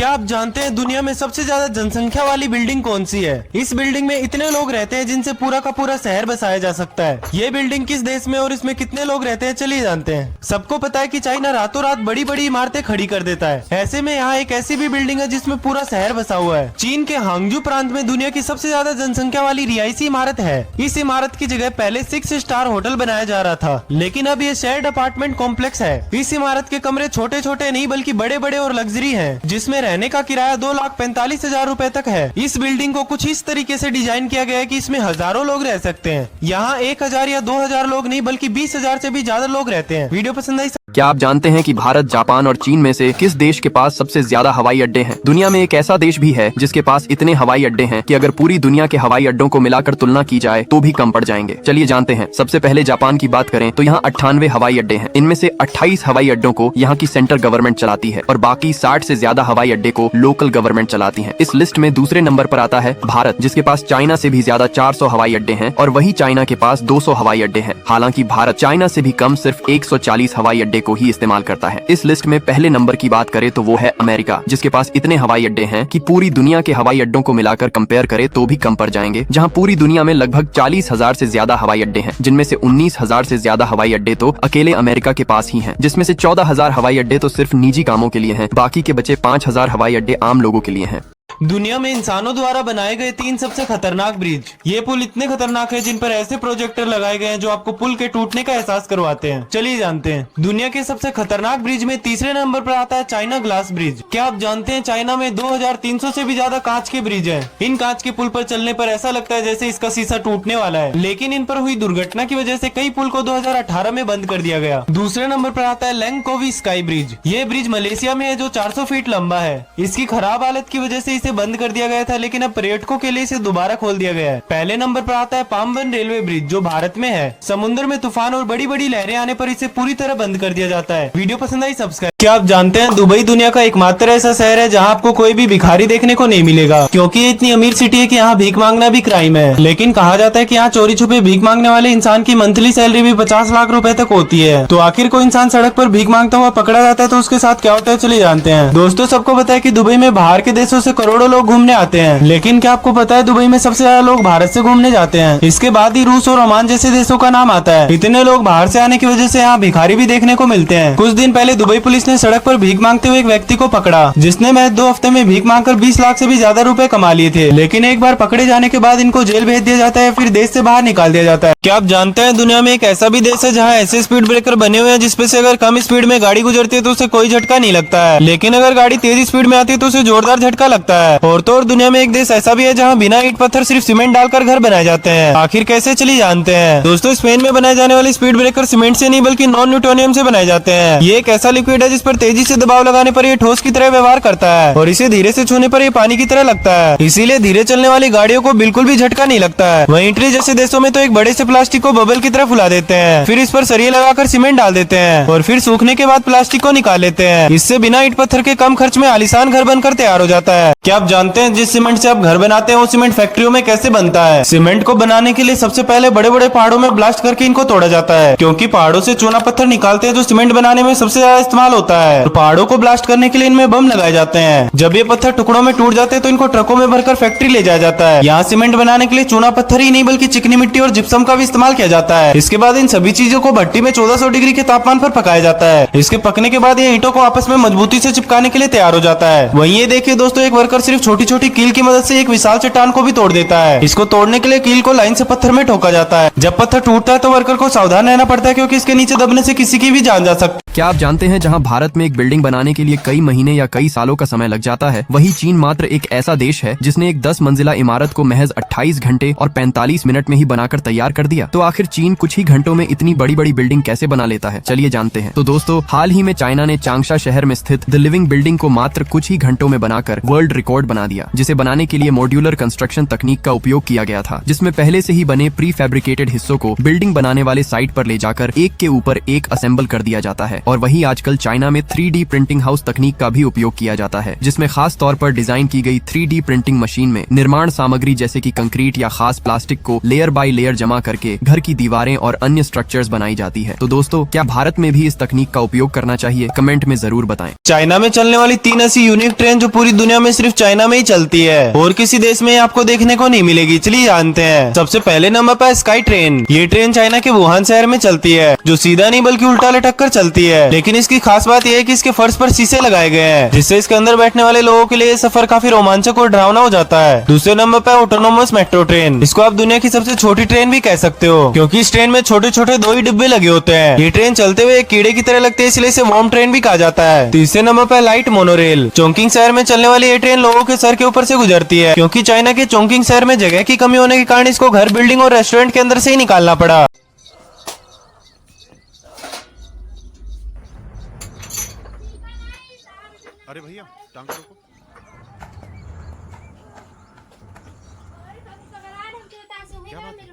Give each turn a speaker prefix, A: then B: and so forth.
A: क्या आप जानते हैं दुनिया में सबसे ज्यादा जनसंख्या वाली बिल्डिंग कौन सी है? इस बिल्डिंग में इतने लोग रहते हैं जिनसे पूरा का पूरा शहर बसाया जा सकता है। ये बिल्डिंग किस देश में और इसमें कितने लोग रहते हैं चलिए जानते हैं। सबको पता है कि चाइना रातों रात बड़ी बड़ी इमारतें खड़ी कर देता है। ऐसे में यहाँ एक ऐसी भी बिल्डिंग है जिसमें पूरा शहर बसा हुआ है। चीन के हांगजू प्रांत में दुनिया की सबसे ज्यादा जनसंख्या वाली रिहायशी इमारत है। इस इमारत की जगह पहले 6 स्टार होटल बनाया जा रहा था, लेकिन अब ये शेयर्ड अपार्टमेंट कॉम्प्लेक्स है। इस इमारत के कमरे छोटे छोटे नहीं बल्कि बड़े बड़े और लग्जरी है, जिसमें रहने का किराया 2,45,000 रूपए तक है। इस बिल्डिंग को कुछ इस तरीके से डिजाइन किया गया है कि इसमें हजारों लोग रह सकते हैं। यहाँ 1,000 या 2,000 लोग नहीं बल्कि 20,000 से भी ज्यादा लोग रहते हैं। वीडियो पसंद आई?
B: क्या आप जानते हैं कि भारत, जापान और चीन में से किस देश के पास सबसे ज्यादा हवाई अड्डे हैं? दुनिया में एक ऐसा देश भी है जिसके पास इतने हवाई अड्डे हैं कि अगर पूरी दुनिया के हवाई अड्डों को मिलाकर तुलना की जाए तो भी कम पड़ जाएंगे। चलिए जानते हैं। सबसे पहले जापान की बात करें तो यहाँ 98 हवाई अड्डे हैं। इनमें से 28 हवाई अड्डों को यहाँ की सेंट्रल गवर्नमेंट चलाती है और बाकी 60 से ज्यादा हवाई अड्डे को लोकल गवर्नमेंट चलाती है। इस लिस्ट में दूसरे नंबर पर आता है भारत, जिसके पास चाइना से भी ज्यादा 400 हवाई अड्डे हैं और वही चाइना के पास 200 हवाई अड्डे हैं। हालांकि भारत चाइना से भी कम सिर्फ 140 हवाई अड्डे को ही इस्तेमाल करता है। इस लिस्ट में पहले नंबर की बात करें तो वो है अमेरिका, जिसके पास इतने हवाई अड्डे हैं कि पूरी दुनिया के हवाई अड्डों को मिलाकर कंपेयर करें तो भी कम पड़ जाएंगे। जहां पूरी दुनिया में लगभग 40,000 से ज्यादा हवाई अड्डे हैं, जिनमें से 19,000 से ज्यादा हवाई अड्डे तो अकेले अमेरिका के पास ही हैं, जिसमें से 14,000 हवाई अड्डे तो सिर्फ निजी कामों के लिए हैं। बाकी के बचे 5,000 हवाई अड्डे आम लोगों के लिए हैं।
A: दुनिया में इंसानों द्वारा बनाए गए 3 सबसे खतरनाक ब्रिज। ये पुल इतने खतरनाक है जिन पर ऐसे प्रोजेक्टर लगाए गए हैं जो आपको पुल के टूटने का एहसास करवाते हैं। चलिए जानते हैं। दुनिया के सबसे खतरनाक ब्रिज में तीसरे नंबर पर आता है चाइना ग्लास ब्रिज। क्या आप जानते हैं चाइना में 2,300 से भी ज्यादा कांच के ब्रिज हैं। इन कांच के पुल पर चलने पर ऐसा लगता है जैसे इसका शीशा टूटने वाला है, लेकिन इन पर हुई दुर्घटना की वजह से कई पुल को 2018 में बंद कर दिया गया। दूसरे नंबर पर आता है लैंगकोवी स्काई ब्रिज। ये ब्रिज मलेशिया में है जो 400 फीट लंबा है। इसकी खराब हालत की वजह से इसे बंद कर दिया गया था, लेकिन अब पर्यटकों के लिए इसे दोबारा खोल दिया गया है। पहले नंबर पर आता है पामबन रेलवे ब्रिज जो भारत में है। समुद्र में तूफान और बड़ी बड़ी लहरें आने पर इसे पूरी तरह बंद कर दिया जाता है। वीडियो पसंद आई? सब्सक्राइब। क्या आप जानते हैं दुबई दुनिया का एकमात्र ऐसा शहर है जहां आपको कोई भी भिखारी देखने को नहीं मिलेगा, क्योंकि ये इतनी अमीर सिटी है कि यहाँ भीख मांगना भी क्राइम है। लेकिन कहा जाता है कि यहाँ चोरी छुपे भीख मांगने वाले इंसान की मंथली सैलरी भी 50 लाख रुपए तक होती है। तो आखिर कोई इंसान सड़क पर भीख मांगता हुआ पकड़ा जाता है तो उसके साथ क्या होता है चलिए जानते हैं। दोस्तों, सबको पता है कि दुबई में बाहर के देशों से करोड़ों लोग घूमने आते हैं, लेकिन क्या आपको पता है दुबई में सबसे ज्यादा लोग भारत से घूमने जाते हैं। इसके बाद ही रूस और ओमान जैसे देशों का नाम आता है। इतने लोग बाहर से आने की वजह से यहाँ भिखारी भी देखने को मिलते हैं। कुछ दिन पहले दुबई पुलिस ने सड़क पर भीख मांगते हुए एक व्यक्ति को पकड़ा, जिसने महज 2 हफ्ते में भीख मांगकर 20 लाख से भी ज्यादा रुपए कमा लिए थे। लेकिन एक बार पकड़े जाने के बाद इनको जेल भेज दिया जाता है, फिर देश से बाहर निकाल दिया जाता है। क्या आप जानते हैं दुनिया में एक ऐसा भी देश है जहाँ ऐसे स्पीड ब्रेकर बने हुए हैं जिसपे से अगर कम स्पीड में गाड़ी गुजरती है तो उसे कोई झटका नहीं लगता है, लेकिन अगर गाड़ी तेज स्पीड में आती है तो उसे जोरदार झटका लगता है। और तो और दुनिया में एक देश ऐसा भी है जहाँ बिना ईंट पत्थर सिर्फ सीमेंट डालकर घर बनाए जाते हैं। आखिर कैसे चलिए जानते हैं। दोस्तों, स्पेन में बनाए जाने वाले स्पीड ब्रेकर सीमेंट से नहीं बल्कि नॉन न्यूटोनियम से बनाए जाते हैं। ये एक ऐसा लिक्विड है जिस पर तेजी से दबाव लगाने पर ये ठोस की तरह व्यवहार करता है और इसे धीरे से छूने पर ये पानी की तरह लगता है। इसीलिए धीरे चलने वाली गाड़ियों को बिल्कुल भी झटका नहीं लगता है। वहीं इटली जैसे देशों में तो एक बड़े से प्लास्टिक को बबल की तरह फुला देते हैं, फिर इस पर सरिये लगाकर सीमेंट डाल देते हैं और फिर सूखने के बाद प्लास्टिक को निकाल लेते हैं। इससे बिना ईंट पत्थर के कम खर्च में आलीशान घर बनकर तैयार हो जाता है। क्या आप जानते हैं जिस सीमेंट से आप घर बनाते हैं वो सीमेंट फैक्ट्रियों में कैसे बनता है? सीमेंट को बनाने के लिए सबसे पहले बड़े बड़े पहाड़ों में ब्लास्ट करके इनको तोड़ा जाता है, क्योंकि पहाड़ों से चूना पत्थर निकालते हैं जो सीमेंट बनाने में सबसे ज्यादा इस्तेमाल होता है। पहाड़ों को ब्लास्ट करने के लिए इनमें बम लगाए जाते हैं। जब ये पत्थर टुकड़ों में टूट जाते हैं तो इनको ट्रकों में भरकर फैक्ट्री ले जाया जाता है। यहाँ सीमेंट बनाने के लिए चूना पत्थर ही नहीं बल्कि चिकनी मिट्टी और जिप्सम का भी इस्तेमाल किया जाता है। इसके बाद इन सभी चीजों को भट्टी में 1400 डिग्री के तापमान पर पकाया जाता है। इसके पकने के बाद ये ईंटों को आपस में मजबूती से चिपकाने के लिए तैयार हो जाता है। वहीं ये देखिए दोस्तों, एक वर्कर सिर्फ छोटी छोटी कील की मदद से एक विशाल चट्टान को भी तोड़ देता है। इसको तोड़ने के लिए कील को लाइन से पत्थर में ठोका जाता है। जब पत्थर टूटता है तो वर्कर को सावधान रहना पड़ता है, क्योंकि इसके नीचे दबने से किसी की भी जान जा सकती है।
B: क्या आप जानते हैं जहां भारत में एक बिल्डिंग बनाने के लिए कई महीने या कई सालों का समय लग जाता है, वहीं चीन मात्र एक ऐसा देश है जिसने एक 10 मंजिला इमारत को महज 28 घंटे और 45 मिनट में ही बनाकर तैयार कर दिया। तो आखिर चीन कुछ ही घंटों में इतनी बड़ी बड़ी बिल्डिंग कैसे बना लेता है, चलिए जानते हैं। तो दोस्तों, हाल ही में चाइना ने चांगशा शहर में स्थित द लिविंग बिल्डिंग को मात्र कुछ ही घंटों में बनाकर वर्ल्ड रिकॉर्ड बना दिया, जिसे बनाने के लिए मॉड्यूलर कंस्ट्रक्शन तकनीक का उपयोग किया गया था, जिसमें पहले से ही बने प्री फैब्रिकेटेड हिस्सों को बिल्डिंग बनाने वाले साइट पर ले जाकर एक के ऊपर एक असेंबल कर दिया जाता है। है। और वहीं आजकल चाइना में 3D प्रिंटिंग हाउस तकनीक का भी उपयोग किया जाता है, जिसमें खास तौर पर डिजाइन की गई 3D प्रिंटिंग मशीन में निर्माण सामग्री जैसे कि कंक्रीट या खास प्लास्टिक को लेयर बाय लेयर जमा करके घर की दीवारें और अन्य स्ट्रक्चर्स बनाई जाती है। तो दोस्तों, क्या भारत में भी इस तकनीक का उपयोग करना चाहिए? कमेंट में जरूर बताएं।
A: चाइना में चलने वाली 3 ऐसी यूनिक ट्रेन जो पूरी दुनिया में सिर्फ चाइना में ही चलती है और किसी देश में आपको देखने को नहीं मिलेगी। चलिए जानते हैं। सबसे पहले नंबर पर स्काई ट्रेन। ये ट्रेन चाइना के वुहान शहर में चलती है, जो सीधा नहीं बल्कि उल्टा लटक कर चलती है। लेकिन इसकी खास बात यह है कि इसके फर्श पर शीशे लगाए गए हैं, जिससे इसके अंदर बैठने वाले लोगों के लिए सफर काफी रोमांचक और डरावना हो जाता है। दूसरे नंबर पर ऑटोनोमस मेट्रो ट्रेन। इसको आप दुनिया की सबसे छोटी ट्रेन भी कह सकते हो, क्योंकि इस ट्रेन में छोटे छोटे 2 ही डिब्बे लगे होते हैं। ये ट्रेन चलते हुए एक कीड़े की तरह लगते हैं, इसलिए इसे वॉर्म ट्रेन भी कहा जाता है। तीसरे नंबर पर लाइट मोनोरेल। चोंकिंग शहर में चलने वाली ये ट्रेन लोगों के सर के ऊपर से गुजरती है, क्योंकि चाइना के चोंकिंग शहर में जगह की कमी होने के कारण इसको घर, बिल्डिंग और रेस्टोरेंट के अंदर से ही निकालना पड़ा।
C: अरे भैया टांग रोको। क्या बात है?